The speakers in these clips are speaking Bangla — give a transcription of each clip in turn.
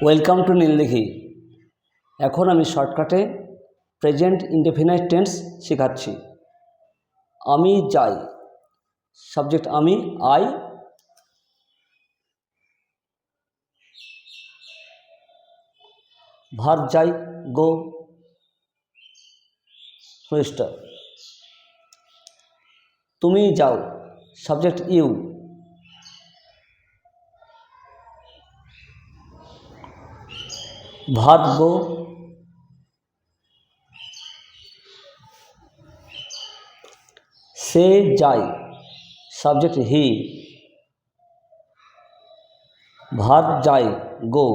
Welcome to Nildighi. এখন আমি শর্টকাটে প্রেজেন্ট ইনডেফিনাইট টেন্স শেখাচ্ছি। আমি যাই, সাবজেক্ট আমি, আই। ভার্ব যাই, গো, স্টার। তুমি যাও, সাবজেক্ট ইউ। ভার্ব গো, সে যায়, সাবজেক্ট হি। ভার্ব যায়, গো,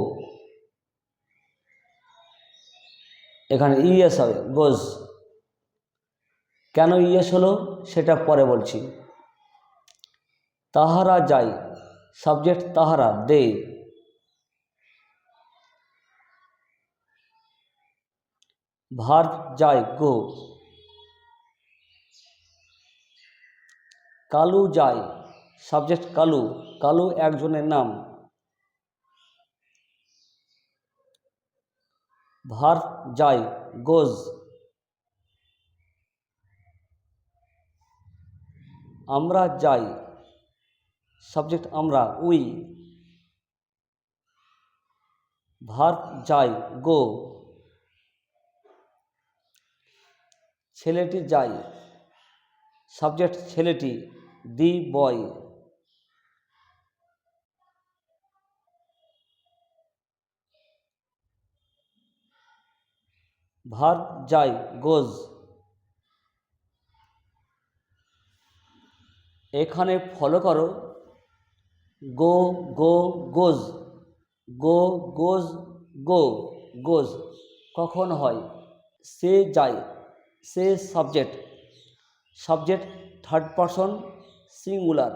এখানে ইএস হবে, গোজ। কেন ইএস হলো সেটা পরে বলছি। তাহারা যায়, সাবজেক্ট তাহারা, দে। ভার্ব যায়, গো। কালু যায়, সাবজেক্ট কালু, কালু একজনের নাম। ভার্ব যায়, গোজ। আমরা যাই, সাবজেক্ট আমরা, উই। ভার্ব যায়, গো। ছেলেটি যায়, সাবজেক্ট ছেলেটি, দি বয়। ভার্ব যায়, গোজ। এখানে ফলো করো, গো, গো, গোজ, গো, গোজ, গো, গোজ কখন হয়? সে যায়, সে subject, subject third person singular.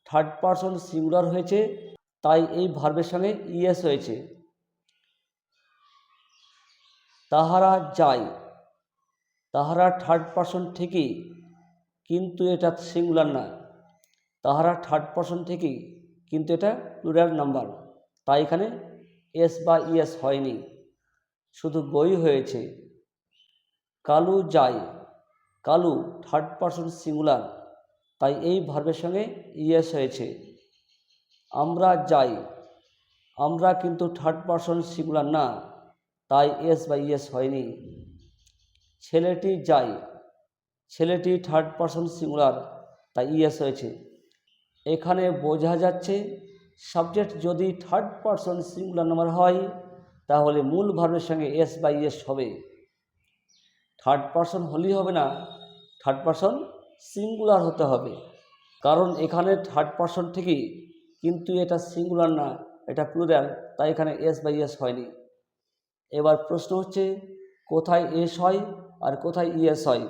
Third person singular হয়েছে, তাই এই ভার্বের সঙ্গে ইএস হয়েছে। তাহারা যায়, তাহারা থার্ড পারসন ঠিকই, কিন্তু এটা সিঙ্গুলার না। তাহারা থার্ড পারসন ঠিকই, কিন্তু এটা প্লুরাল নাম্বার, তাই এখানে এস বা ইএস হয়নি, শুধু গই হয়েছে। কালু যায়, কালু থার্ড পারসন সিঙ্গুলার, তাই এই ভার্বের সঙ্গে ইএস হয়েছে। আমরা যাই, আমরা কিন্তু থার্ড পারসন সিঙ্গুলার না, তাই এস বা ইএস হয়নি। ছেলেটি যায়, ছেলেটি থার্ড পারসন সিঙ্গুলার, তাই ইএস হয়েছে। এখানে বোঝা যাচ্ছে সাবজেক্ট যদি থার্ড পারসন সিঙ্গুলার নাম্বার হয় তাহলে মূল ভার্বের সঙ্গে এস বা ইএস হবে। থার্ড পারসন হলেই হবে না, থার্ড পারসন সিঙ্গুলার হতে হবে, কারণ এখানে থার্ড পারসন ঠিকই, কিন্তু এটা সিঙ্গুলার না, এটা প্লুরাল, তাই এখানে এস বা ইএস হয়নি। এবার প্রশ্ন হচ্ছে কোথায় এস হয় আর কোথায় ইএস হয়।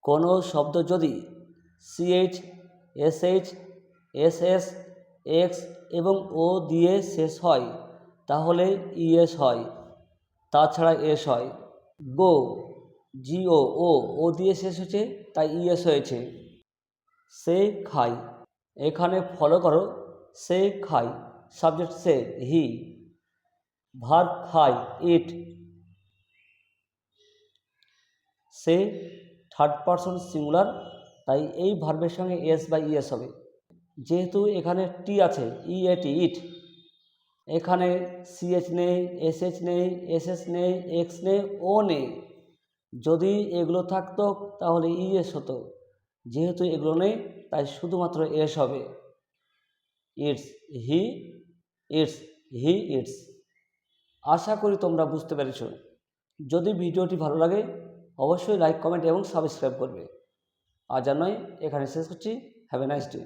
কোনো শব্দ যদি সিএইচ, এসএইচ, এসএস, এক্স এবং ও দিয়ে শেষ হয় তাহলে ইএস হয়, তাছাড়া এস হয়। গো, জিও, ও দিয়ে শেষ হচ্ছে, তাই ইএস হয়েছে। সে খায়, এখানে ফলো করো, সে খায়, সাবজেক্ট সে, হি। ভার্ব খায়, ইট। সে থার্ড পারসন সিঙ্গুলার, তাই এই ভার্বের সঙ্গে এস বা ইএস হবে। যেহেতু এখানে টি আছে, ইএটি, ইট, এখানে সিএইচ নেই, এসএইচ নেই, এসএস নেই, এক্স নেই, ও নেই। যদি এগুলো থাকতো তাহলে ইএস হতো, যেহেতু এগুলো নেই তাই শুধুমাত্র এস হবে। It's, he it's, he it's. আশা করি তোমরা বুঝতে পেরেছ। যদি ভিডিওটি ভালো লাগে অবশ্যই লাইক, কমেন্ট এবং সাবস্ক্রাইব করবে। আজ আর নয়, এখানে শেষ করছি। Have a nice day.